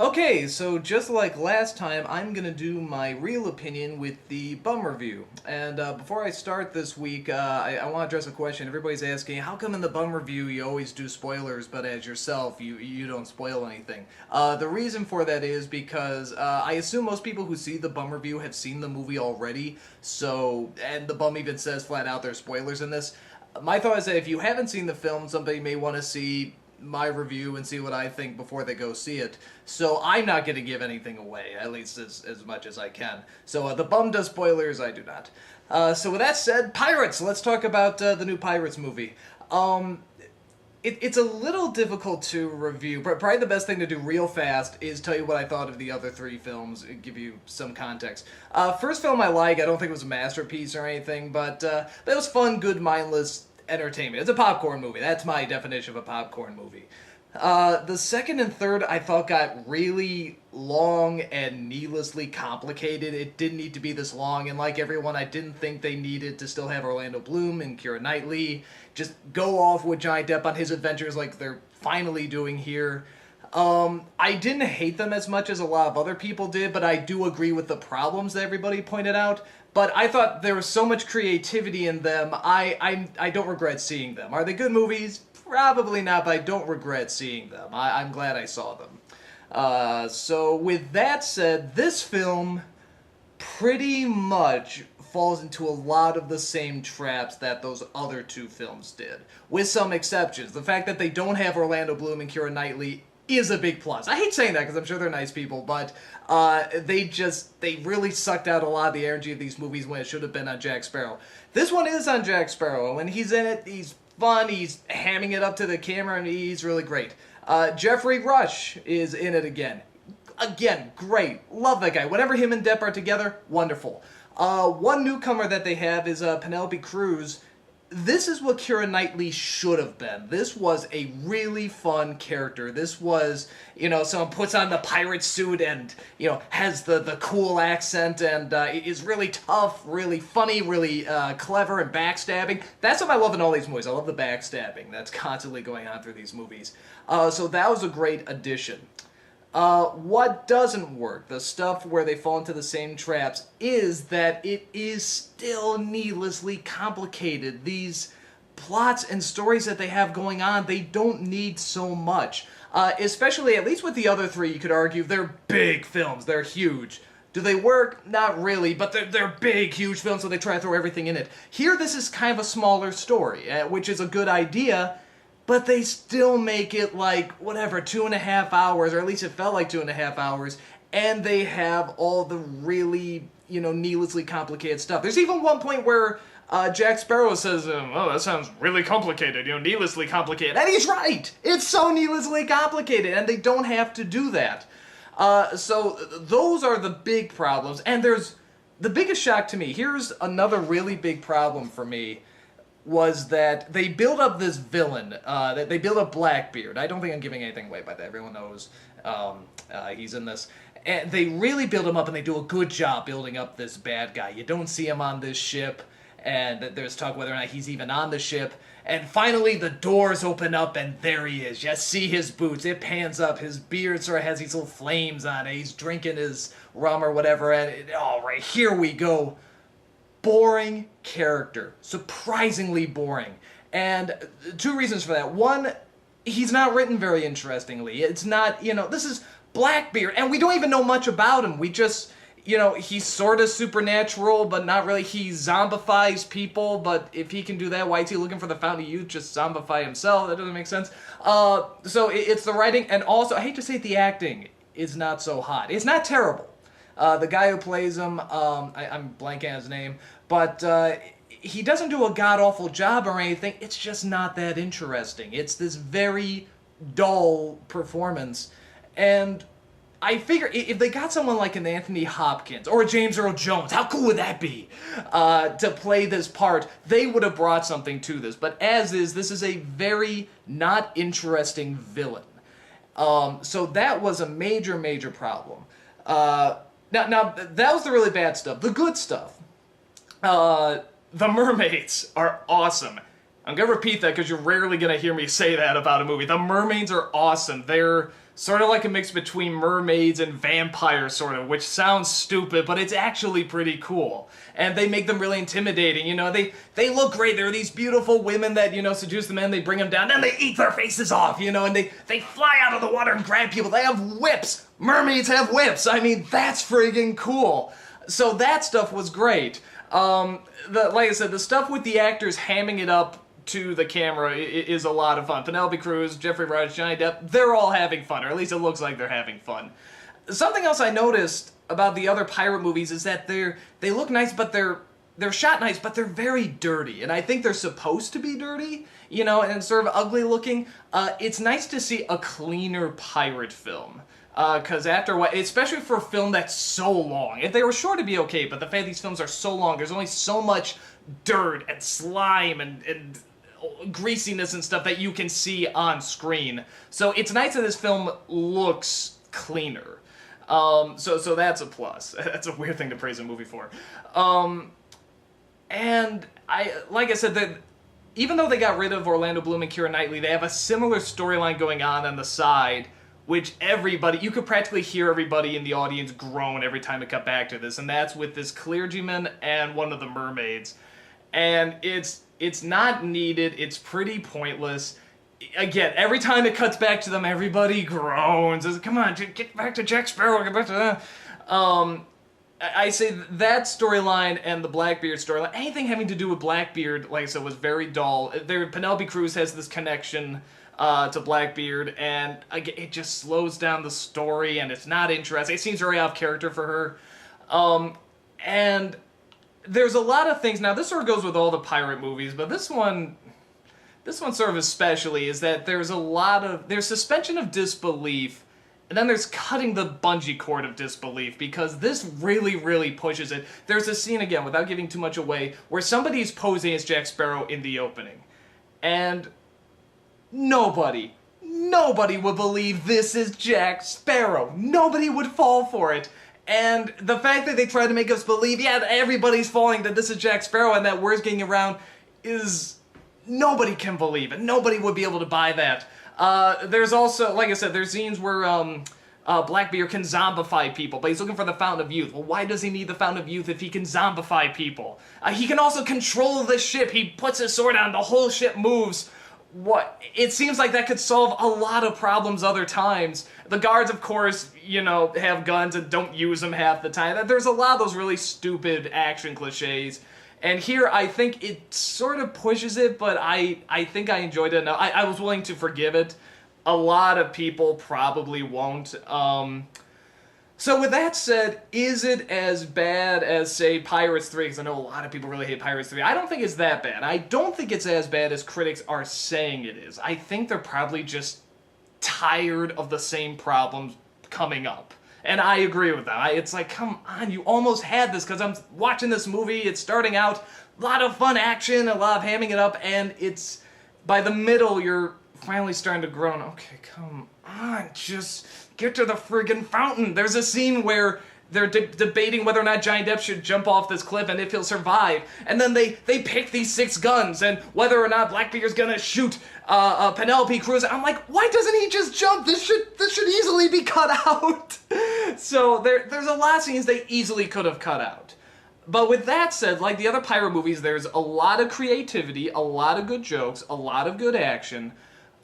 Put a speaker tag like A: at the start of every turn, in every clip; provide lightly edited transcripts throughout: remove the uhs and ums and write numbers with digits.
A: Okay, so just like last time, I'm gonna do my real opinion with the bum review. And before I start this week, I want to address a question. Everybody's asking, how come in the bum review you always do spoilers, but as yourself, you don't spoil anything? The reason for that is because I assume most people who see the bum review have seen the movie already, so, and the bum even says flat out there's spoilers in this. My thought is that if you haven't seen the film, somebody may want to see my review and see what I think before they go see it. So I'm not going to give anything away, at least as much as I can. So the bum does spoilers, I do not. So with that said, Pirates! Let's talk about the new Pirates movie. It's a little difficult to review. Probably the best thing to do real fast is tell you what I thought of the other three films, and give you some context. First film I don't think it was a masterpiece or anything, but it was fun, good, mindless entertainment. It's a popcorn movie. That's my definition of a popcorn movie. The second and third I thought got really long and needlessly complicated. It didn't need to be this long, and like everyone, I didn't think they needed to still have Orlando Bloom and Keira Knightley just go off with Johnny Depp on his adventures like they're finally doing here. I didn't hate them as much as a lot of other people did, but I do agree with the problems that everybody pointed out. But I thought there was so much creativity in them, I don't regret seeing them. Are they good movies? Probably not, but I don't regret seeing them. I'm glad I saw them. So with that said, this film pretty much falls into a lot of the same traps that those other two films did, with some exceptions. The fact that they don't have Orlando Bloom and Keira Knightley is a big plus. I hate saying that because I'm sure they're nice people, but they really sucked out a lot of the energy of these movies when it should have been on Jack Sparrow. This one is on Jack Sparrow, and when he's in it, he's fun, he's hamming it up to the camera, and he's really great. Jeffrey Rush is in it again. Again, great. Love that guy. Whenever him and Depp are together, wonderful. One newcomer that they have is Penelope Cruz. This is what Keira Knightley should have been. This was a really fun character. This was, someone puts on the pirate suit and, has the cool accent and is really tough, really funny, really clever and backstabbing. That's what I love in all these movies. I love the backstabbing that's constantly going on through these movies. So that was a great addition. What doesn't work, the stuff where they fall into the same traps, is that it is still needlessly complicated. These plots and stories that they have going on, they don't need so much. Especially, at least with the other three, you could argue, they're big films, they're huge. Do they work? Not really, but they're big, huge films, so they try to throw everything in it. Here, this is kind of a smaller story, which is a good idea, but they still make it like, 2.5 hours, or at least it felt like 2.5 hours, and they have all the really, needlessly complicated stuff. There's even one point where Jack Sparrow says, oh, that sounds really complicated, needlessly complicated. And he's right! It's so needlessly complicated, and they don't have to do that. So those are the big problems, and there's the biggest shock to me. Here's another really big problem for me, was that they build up this villain, that they build up Blackbeard. I don't think I'm giving anything away by that. Everyone knows he's in this. And they really build him up, and they do a good job building up this bad guy. You don't see him on this ship, and there's talk whether or not he's even on the ship. And finally, the doors open up, and there he is. You see his boots. It pans up. His beard sort of has these little flames on it. He's drinking his rum or whatever, and all right, here we go. Boring character. Surprisingly boring. And two reasons for that. One, he's not written very interestingly. It's not, this is Blackbeard, and we don't even know much about him. We just, he's sort of supernatural, but not really. He zombifies people, but if he can do that, why is he looking for the Fountain of Youth? Just zombify himself? That doesn't make sense. So it's the writing, and also, I hate to say it, the acting is not so hot. It's not terrible. The guy who plays him, I'm blanking on his name, but he doesn't do a god-awful job or anything. It's just not that interesting. It's this very dull performance. And I figure if they got someone like an Anthony Hopkins or a James Earl Jones, how cool would that be, to play this part, they would have brought something to this. But as is, this is a very not interesting villain. So that was a major, major problem. Now, that was the really bad stuff. The good stuff. The mermaids are awesome. I'm going to repeat that because you're rarely going to hear me say that about a movie. The mermaids are awesome. They're sort of like a mix between mermaids and vampires, sort of, which sounds stupid, but it's actually pretty cool. And they make them really intimidating, you know, they look great. They're these beautiful women that, you know, seduce the men, they bring them down, then they eat their faces off, you know, and they fly out of the water and grab people. They have whips. Mermaids have whips. I mean, that's friggin' cool. So that stuff was great. Like I said, the stuff with the actors hamming it up to the camera is a lot of fun. Penelope Cruz, Jeffrey Rush, Johnny Depp, they're all having fun, or at least it looks like they're having fun. Something else I noticed about the other pirate movies is that they look nice, but they're shot nice, but they're very dirty. And I think they're supposed to be dirty, you know, and sort of ugly looking. It's nice to see a cleaner pirate film. Because after a while, especially for a film that's so long, if they were short, it'd be okay, but the fact these films are so long, there's only so much dirt and slime and greasiness and stuff that you can see on screen. So it's nice that this film looks cleaner. So that's a plus. That's a weird thing to praise a movie for. And like I said, that even though they got rid of Orlando Bloom and Keira Knightley, they have a similar storyline going on the side, which you could practically hear everybody in the audience groan every time it cut back to this, and that's with this clergyman and one of the mermaids. And it's not needed, it's pretty pointless. Again, every time it cuts back to them, everybody groans. Come on, get back to Jack Sparrow, get back to that. I say that storyline and the Blackbeard storyline, anything having to do with Blackbeard, like I said, was very dull. Penelope Cruz has this connection to Blackbeard, and it just slows down the story, and it's not interesting. It seems very off character for her. And there's a lot of things. Now, this sort of goes with all the pirate movies, but this one sort of especially is that there's suspension of disbelief, and then there's cutting the bungee cord of disbelief, because this really, really pushes it. There's a scene, again, without giving too much away, where somebody's posing as Jack Sparrow in the opening. And nobody would believe this is Jack Sparrow. Nobody would fall for it. And the fact that they try to make us believe, yeah, everybody's falling, that this is Jack Sparrow and that word's getting around, is... nobody can believe it. Nobody would be able to buy that. There's also, like I said, there's scenes where Blackbeard can zombify people, but he's looking for the Fountain of Youth. Well, why does he need the Fountain of Youth if he can zombify people? He can also control the ship. He puts his sword on, the whole ship moves. What? It seems like that could solve a lot of problems other times. The guards, of course, you know, have guns and don't use them half the time. There's a lot of those really stupid action cliches. And here, I think it sort of pushes it, but I think I enjoyed it enough. I was willing to forgive it. A lot of people probably won't. So with that said, is it as bad as, say, Pirates 3? Because I know a lot of people really hate Pirates 3. I don't think it's that bad. I don't think it's as bad as critics are saying it is. I think they're probably just tired of the same problems coming up. And I agree with that. It's like, come on, you almost had this, because I'm watching this movie, it's starting out, a lot of fun action, a lot of hamming it up, and it's, by the middle, you're finally starting to groan. Okay, come on, just get to the friggin' fountain. There's a scene where they're debating whether or not Johnny Depp should jump off this cliff and if he'll survive. And then they pick these 6 guns, and whether or not Blackbeard's gonna shoot Penelope Cruz. I'm like, why doesn't he just jump? This should easily be cut out. So there's a lot of scenes they easily could have cut out. But with that said, like the other pirate movies, there's a lot of creativity, a lot of good jokes, a lot of good action.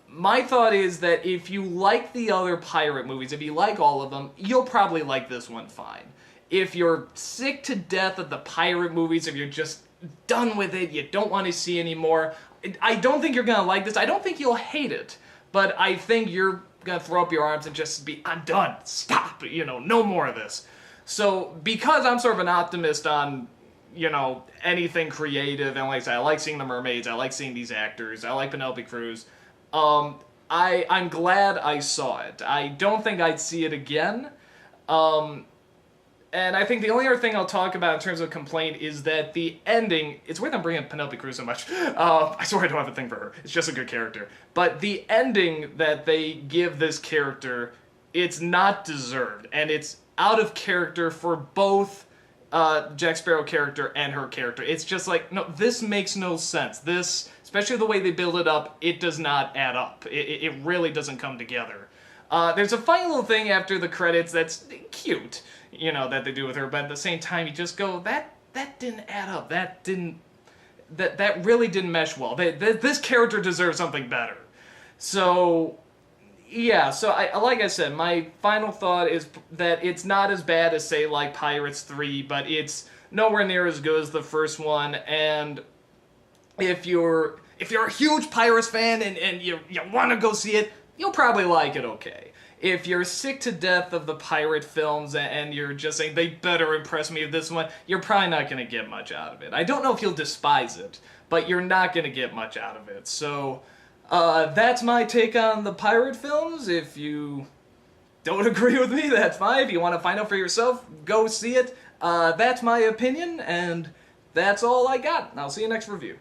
A: My thought is that if you like the other pirate movies, if you like all of them, you'll probably like this one fine. If you're sick to death of the pirate movies, if you're just done with it, you don't want to see any more, I don't think you're going to like this. I don't think you'll hate it, but I think you're going to throw up your arms and just be, I'm done, stop, no more of this. So because I'm sort of an optimist on, anything creative, and like I said, I like seeing the mermaids, I like seeing these actors, I like Penelope Cruz, I'm glad I saw it. I don't think I'd see it again. And I think the only other thing I'll talk about in terms of complaint is that the ending, it's weird I'm bringing up Penelope Cruz so much. I swear I don't have a thing for her. It's just a good character. But the ending that they give this character, it's not deserved. And it's out of character for both Jack Sparrow character and her character. It's just like, no, this makes no sense. This, especially the way they build it up, it does not add up. It really doesn't come together. There's a funny little thing after the credits that's cute, you know, that they do with her, but at the same time, you just go, that didn't add up. That really didn't mesh well. This character deserves something better. So, yeah, so like I said, my final thought is that it's not as bad as, say, like Pirates 3, but it's nowhere near as good as the first one, and if you're a huge Pirates fan and you want to go see it, you'll probably like it okay. If you're sick to death of the pirate films and you're just saying, they better impress me with this one, you're probably not going to get much out of it. I don't know if you'll despise it, but you're not going to get much out of it. So, that's my take on the pirate films. If you don't agree with me, that's fine. If you want to find out for yourself, go see it. That's my opinion, and that's all I got. I'll see you next review.